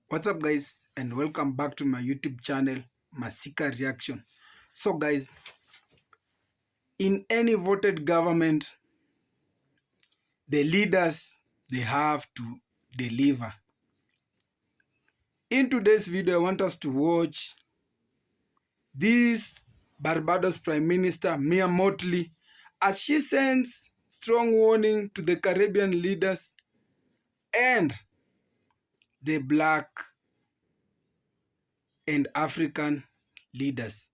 What's up, guys, and welcome back to my YouTube channel, Masika Reaction. So guys, in any voted government, the leaders, they have to deliver. In today's video, I want us to watch this Barbados Prime Minister Mia Mottley as she sends strong warning to the Caribbean leaders and the Black and African leaders.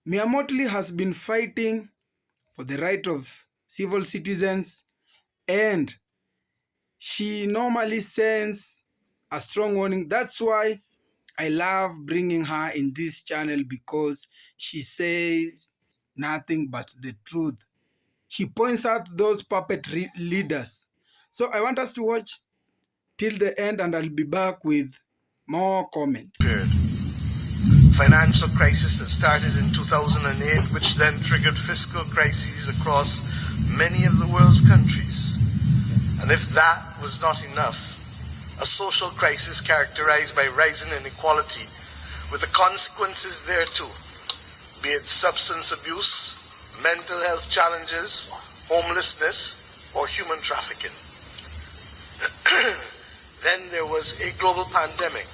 Mia Mottley has been fighting for the right of civil citizens, and she normally sends a strong warning. That's why I love bringing her in this channel, because she says nothing but the truth. She points out those puppet leaders. So I want us to watch till the end, and I'll be back with more comments. Financial crisis that started in 2008, which then triggered fiscal crises across many of the world's countries. And if that was not enough, a social crisis characterized by rising inequality, with the consequences thereto, be it substance abuse, mental health challenges, homelessness, or human trafficking. Then there was a global pandemic,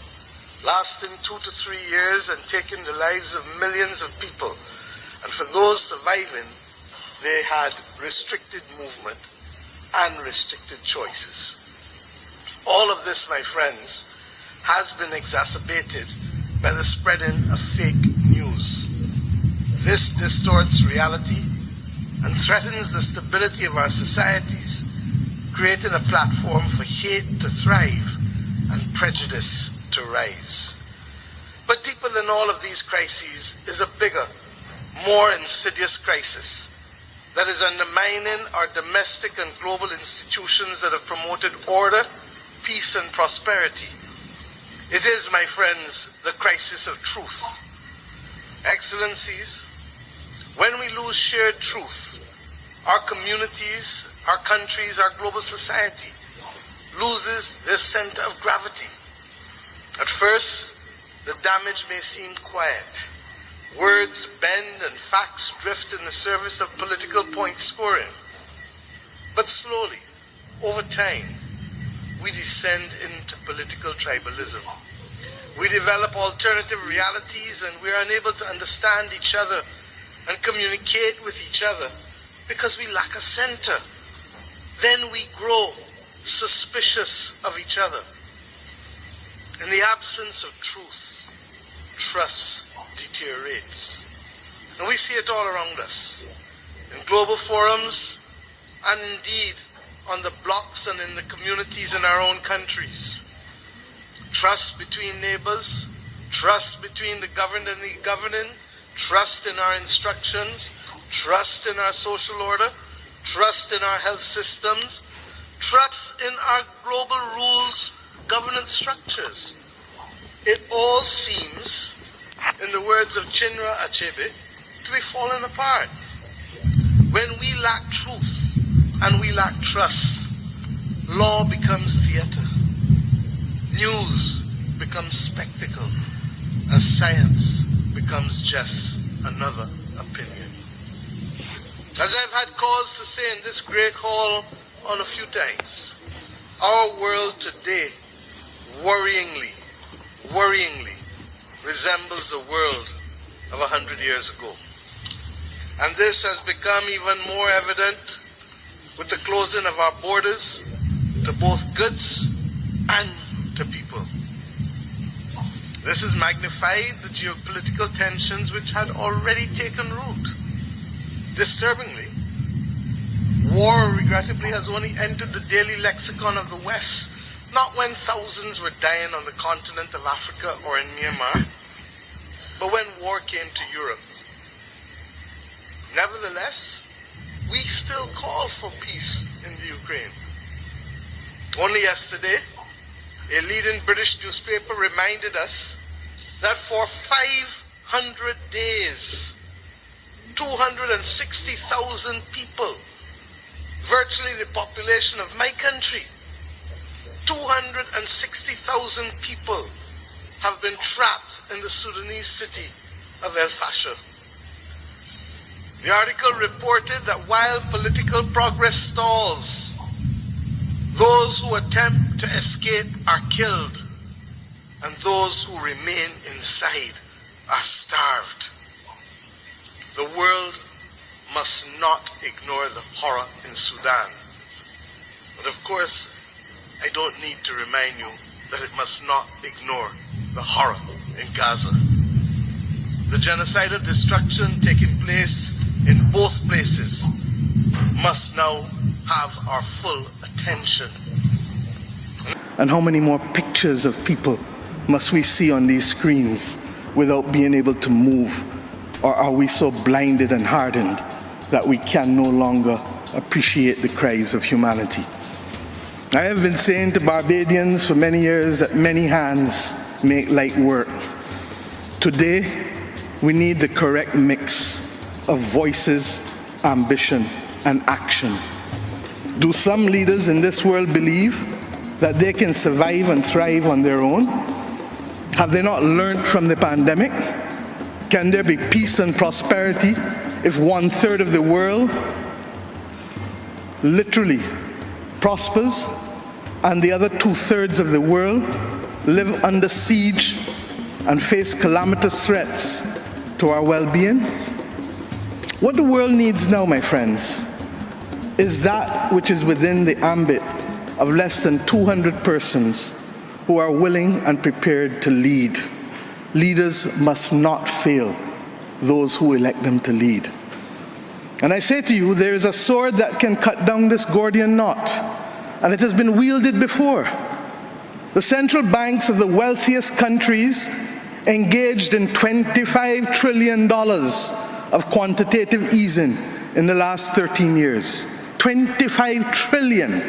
lasting 2 to 3 years and taking the lives of millions of people. And for those surviving, they had restricted movement and restricted choices. All of this, my friends, has been exacerbated by the spreading of fake news. This distorts reality and threatens the stability of our societies, creating a platform for hate to thrive and prejudice to rise. But deeper than all of these crises is a bigger, more insidious crisis that is undermining our domestic and global institutions that have promoted order, peace, and prosperity. It is, my friends, the crisis of truth. Excellencies, when we lose shared truth, our communities, our countries, our global society loses their center of gravity. At first, the damage may seem quiet. Words bend and facts drift in the service of political point scoring. But slowly, over time, we descend into political tribalism. We develop alternative realities, and we are unable to understand each other and communicate with each other because we lack a center. Then we grow suspicious of each other. In the absence of truth, trust deteriorates. And we see it all around us, in global forums, and indeed on the blocks and in the communities in our own countries. Trust between neighbors, trust between the governed and the governing, trust in our instructions, trust in our social order, trust in our health systems, trust in our global rules, governance structures. It all seems, in the words of Chinua Achebe, to be falling apart. When we lack truth and we lack trust, law becomes theater, news becomes spectacle, and science becomes just another opinion. As I've had cause to say in this great hall on a few times, our world today worryingly resembles the world of 100 years ago. And this has become even more evident with the closing of our borders to both goods and to people. This has magnified the geopolitical tensions which had already taken root. Disturbingly, war regrettably has only entered the daily lexicon of the West, not when thousands were dying on the continent of Africa or in Myanmar, but when war came to Europe. Nevertheless, we still call for peace in the Ukraine. Only yesterday, a leading British newspaper reminded us that for 500 days, 260,000 people, virtually the population of my country, 260,000 people have been trapped in the Sudanese city of El Fasher. The article reported that while political progress stalls, those who attempt to escape are killed, and those who remain inside are starved. The world must not ignore the horror in Sudan. But of course, I don't need to remind you that it must not ignore the horror in Gaza. The genocidal destruction taking place in both places must now have our full attention. And how many more pictures of people must we see on these screens without being able to move? Or are we so blinded and hardened that we can no longer appreciate the cries of humanity? I have been saying to Barbadians for many years that many hands make light work. Today, we need the correct mix of voices, ambition, and action. Do some leaders in this world believe that they can survive and thrive on their own? Have they not learned from the pandemic? Can there be peace and prosperity if 1/3 of the world literally prospers and the other 2/3 of the world live under siege and face calamitous threats to our well-being? What the world needs now, my friends, is that which is within the ambit of less than 200 persons who are willing and prepared to lead. Leaders must not fail those who elect them to lead. And I say to you, there is a sword that can cut down this Gordian knot, and it has been wielded before. The central banks of the wealthiest countries engaged in $25 trillion of quantitative easing in the last 13 years. 25 trillion.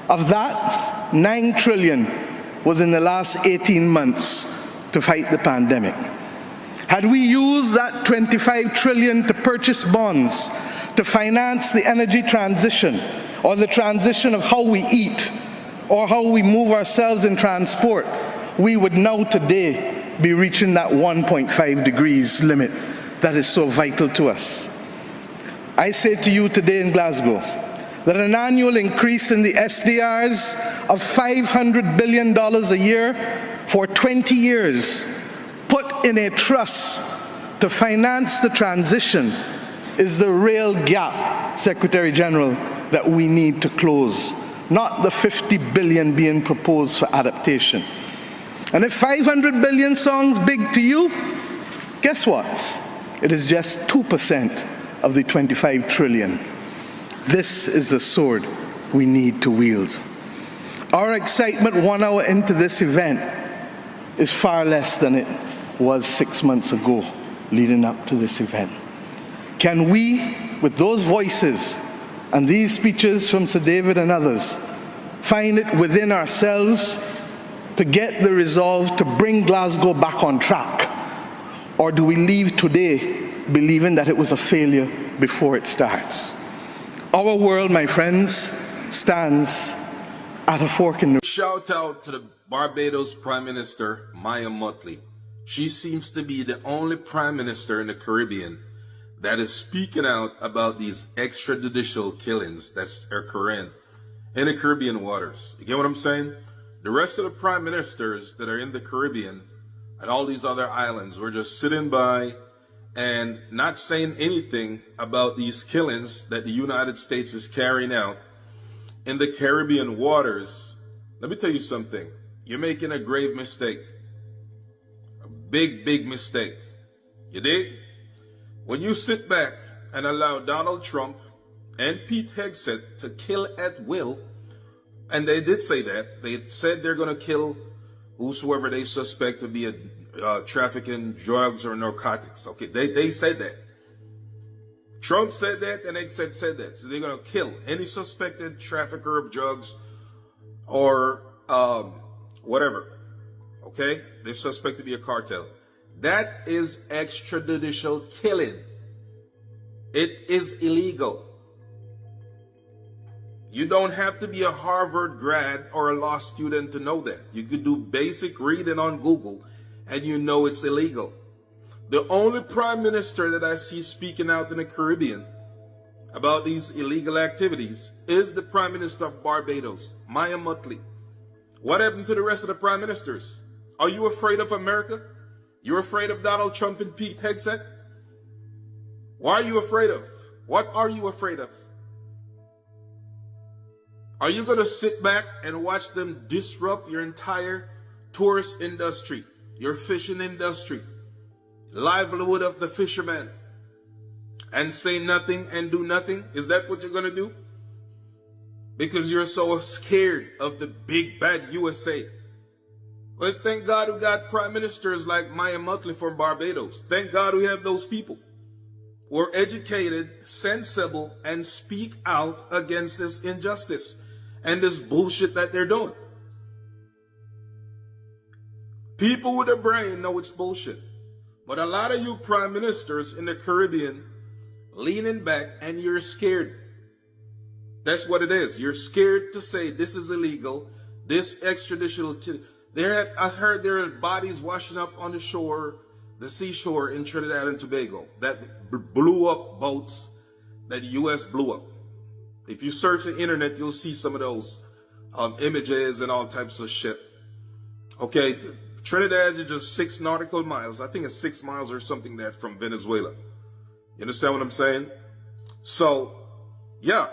Of that, 9 trillion was in the last 18 months to fight the pandemic. Had we used that 25 trillion to purchase bonds, to finance the energy transition, or the transition of how we eat, or how we move ourselves in transport, we would now today be reaching that 1.5 degrees limit that is so vital to us. I say to you today in Glasgow that an annual increase in the SDRs of $500 billion a year for 20 years, put in a trust to finance the transition, is the real gap, Secretary General, that we need to close, not the 50 billion being proposed for adaptation. And if 500 billion sounds big to you, guess what? It is just 2% of the 25 trillion. This is the sword we need to wield. Our excitement 1 hour into this event is far less than it was 6 months ago leading up to this event. Can we, with those voices and these speeches from Sir David and others, find it within ourselves to get the resolve to bring Glasgow back on track? Or do we leave today believing that it was a failure before it starts? Our world, my friends, stands at a fork in the road. Shout out to the Barbados Prime Minister, Maya Mottley. She seems to be the only Prime Minister in the Caribbean that is speaking out about these extrajudicial killings that are occurring in the Caribbean waters. You get what I'm saying? The rest of the Prime Ministers that are in the Caribbean and all these other islands were just sitting by and not saying anything about these killings that the United States is carrying out in the Caribbean waters. Let me tell you something. You're making a grave mistake. A big, big mistake. You dig? When you sit back and allow Donald Trump and Pete Hegseth to kill at will, and they did say that. They said they're going to kill whosoever they suspect to be trafficking drugs or narcotics. Okay, they said that. Trump said that, and Hegseth said that. So they're going to kill any suspected trafficker of drugs or whatever. Okay, they're suspect to be a cartel. That is extrajudicial killing. It is illegal. You don't have to be a Harvard grad or a law student to know that. You could do basic reading on Google and you know it's illegal. The only prime minister that I see speaking out in the Caribbean about these illegal activities is the Prime Minister of Barbados, Maya Mottley. What happened to the rest of the prime ministers? Are you afraid of America? You're afraid of Donald Trump and Pete Hegseth? What are you afraid of? What are you afraid of? Are you going to sit back and watch them disrupt your entire tourist industry, your fishing industry, livelihood of the fishermen, and say nothing and do nothing? Is that what you're going to do? Because you're so scared of the big bad USA. Well, thank God we got prime ministers like Maya Mottley from Barbados. Thank God we have those people who are educated, sensible, and speak out against this injustice and this bullshit that they're doing. People with a brain know it's bullshit. But a lot of you prime ministers in the Caribbean leaning back and you're scared. That's what it is. You're scared to say this is illegal. This extradition. I heard there are bodies washing up on the shore, the seashore in Trinidad and Tobago that blew up boats that the U.S. blew up. If you search the internet, you'll see some of those images and all types of shit. Okay, Trinidad is just 6 nautical miles. I think it's 6 miles or something that from Venezuela. You understand what I'm saying? So, yeah,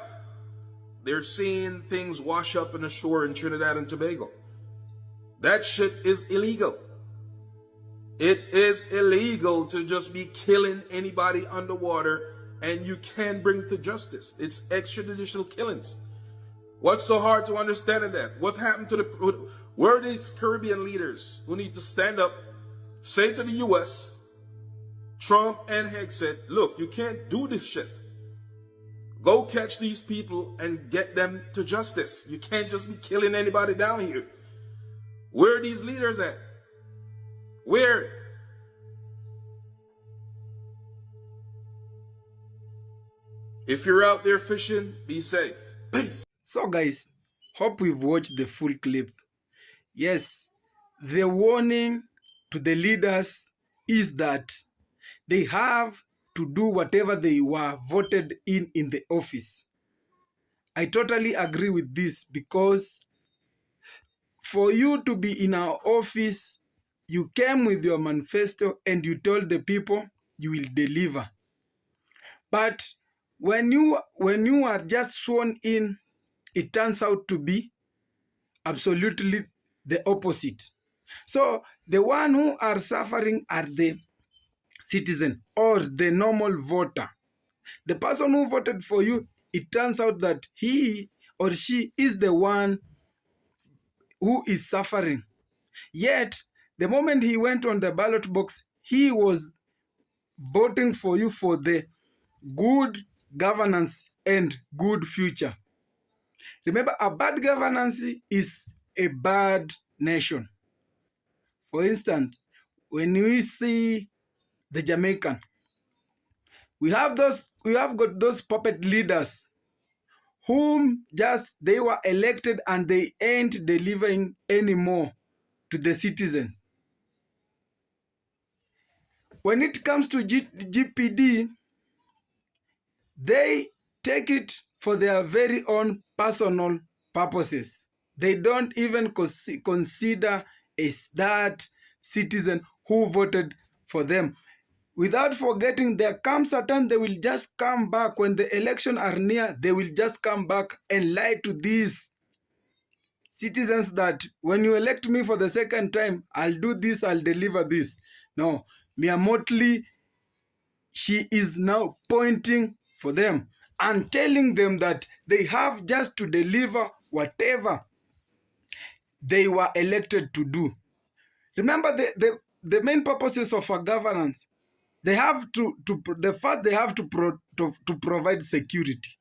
they're seeing things wash up in the shore in Trinidad and Tobago. That shit is illegal. It is illegal to just be killing anybody underwater and you can't bring to justice. It's extrajudicial killings. What's so hard to understand in that? What happened to where are these Caribbean leaders who need to stand up, say to the U.S., Trump and Hegseth, look, you can't do this shit. Go catch these people and get them to justice. You can't just be killing anybody down here. Where are these leaders at? Where? If you're out there fishing, be safe. Peace. So guys, hope we've watched the full clip. Yes, the warning to the leaders is that they have to do whatever they were voted in the office. I totally agree with this because for you to be in our office, you came with your manifesto and you told the people you will deliver. But when you are just sworn in, it turns out to be absolutely the opposite. So the one who are suffering are the citizen or the normal voter. The person who voted for you, it turns out that he or she is the one who is suffering. Yet, the moment he went on the ballot box, he was voting for you for the good governance and good future. Remember, a bad governance is a bad nation. For instance, when we see the Jamaican, we have got those puppet leaders whom just they were elected and they ain't delivering anymore to the citizens. When it comes to GPD, they take it for their very own personal purposes. They don't even consider that citizen who voted for them. Without forgetting, there comes a time they will just come back when the election are near. They will just come back and lie to these citizens that when you elect me for the second time, I'll do this, I'll deliver this. No, Mia Mottley, she is now pointing for them and telling them that they have just to deliver whatever they were elected to do. Remember the main purposes of a governance. They have to provide security.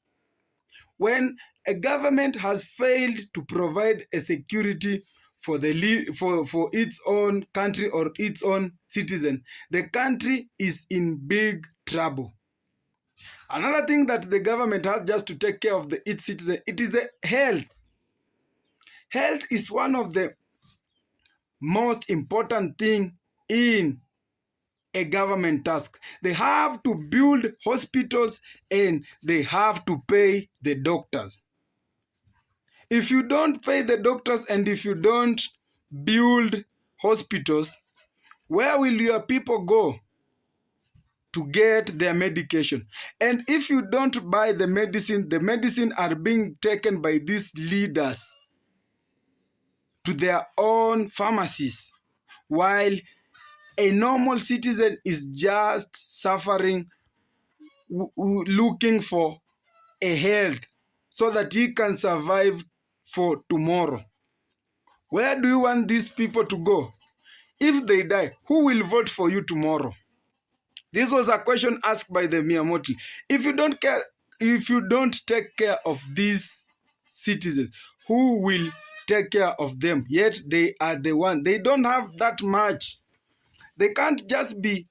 When a government has failed to provide a security for its own country or its own citizen, the country is in big trouble. Another thing that the government has just to take care of its citizens, it is the health. Health is one of the most important thing in a government task. They have to build hospitals and they have to pay the doctors. If you don't pay the doctors and if you don't build hospitals, where will your people go to get their medication? And if you don't buy the medicine are being taken by these leaders to their own pharmacies, while a normal citizen is just suffering, looking for a health so that he can survive for tomorrow. Where do you want these people to go? If they die, who will vote for you tomorrow? This was a question asked by the Mottley. If you don't take care of these citizens, who will take care of them? Yet they are the one. They don't have that much. They can't just be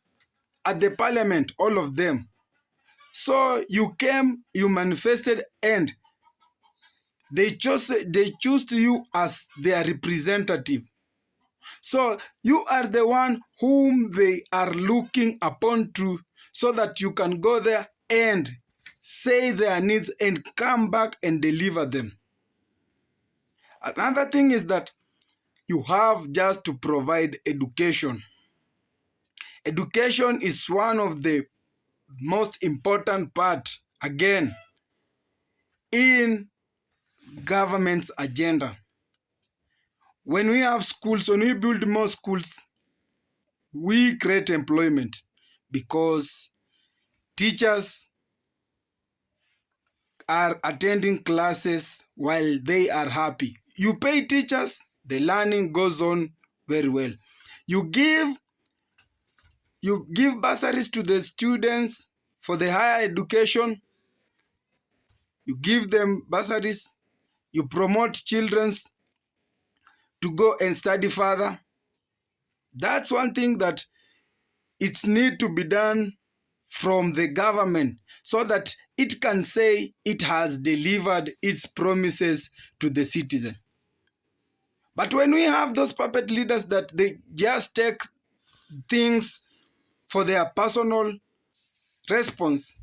at the parliament, all of them. So you came, you manifested, and they choose you as their representative. So you are the one whom they are looking upon to, so that you can go there and say their needs and come back and deliver them. Another thing is that you have just to provide education. Education is one of the most important part, again, in government's agenda. When we have schools, when we build more schools, we create employment because teachers are attending classes while they are happy. You pay teachers, the learning goes on very well. You give bursaries to the students for the higher education. You give them bursaries. You promote children to go and study further. That's one thing that it's need to be done from the government so that it can say it has delivered its promises to the citizen. But when we have those puppet leaders that they just take things for their personal response,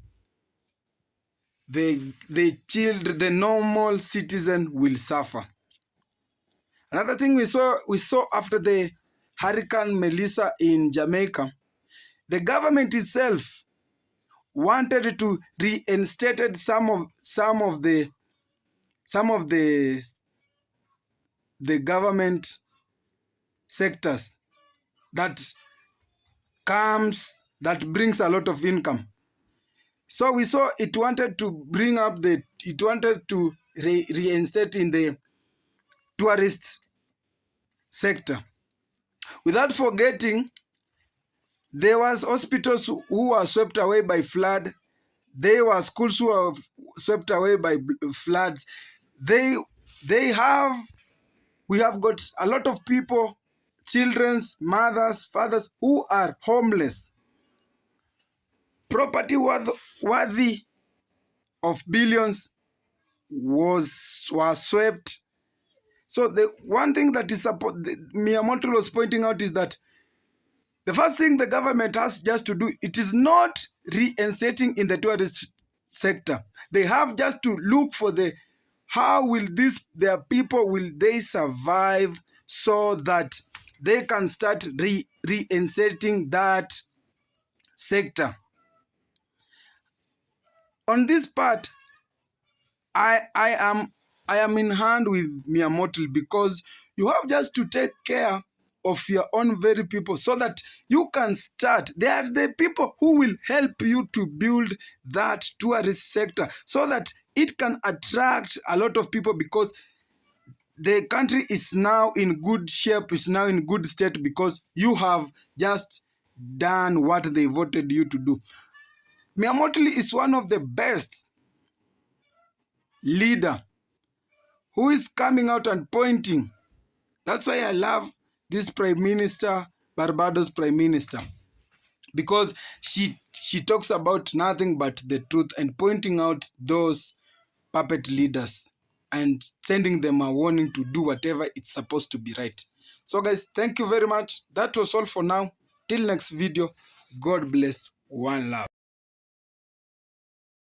the normal citizen will suffer. Another thing we saw after the Hurricane Melissa in Jamaica, the government itself wanted to reinstate some of the government sectors that brings a lot of income. So we saw it wanted to reinstate in the tourist sector. Without forgetting, there was hospitals who were swept away by flood. There were schools who were swept away by floods. We have got a lot of people, children's mothers, fathers, who are homeless. Property worthy of billions was swept. So the one thing that Mottley was pointing out is that the first thing the government has just to do, it is not reinstating in the tourist sector. They have just to look for how will their people will they survive so that they can start reinstating that sector. On this part, I am in hand with Mottley, because you have just to take care of your own very people so that you can start. They are the people who will help you to build that tourist sector so that it can attract a lot of people, because the country is now in good shape, is now in good state, because you have just done what they voted you to do. Mottley is one of the best leader who is coming out and pointing. That's why I love this Prime Minister, Barbados Prime Minister. because she talks about nothing but the truth and pointing out those puppet leaders and sending them a warning to do whatever it's supposed to be right. So guys, thank you very much. That was all for now. Till next video, God bless. One love.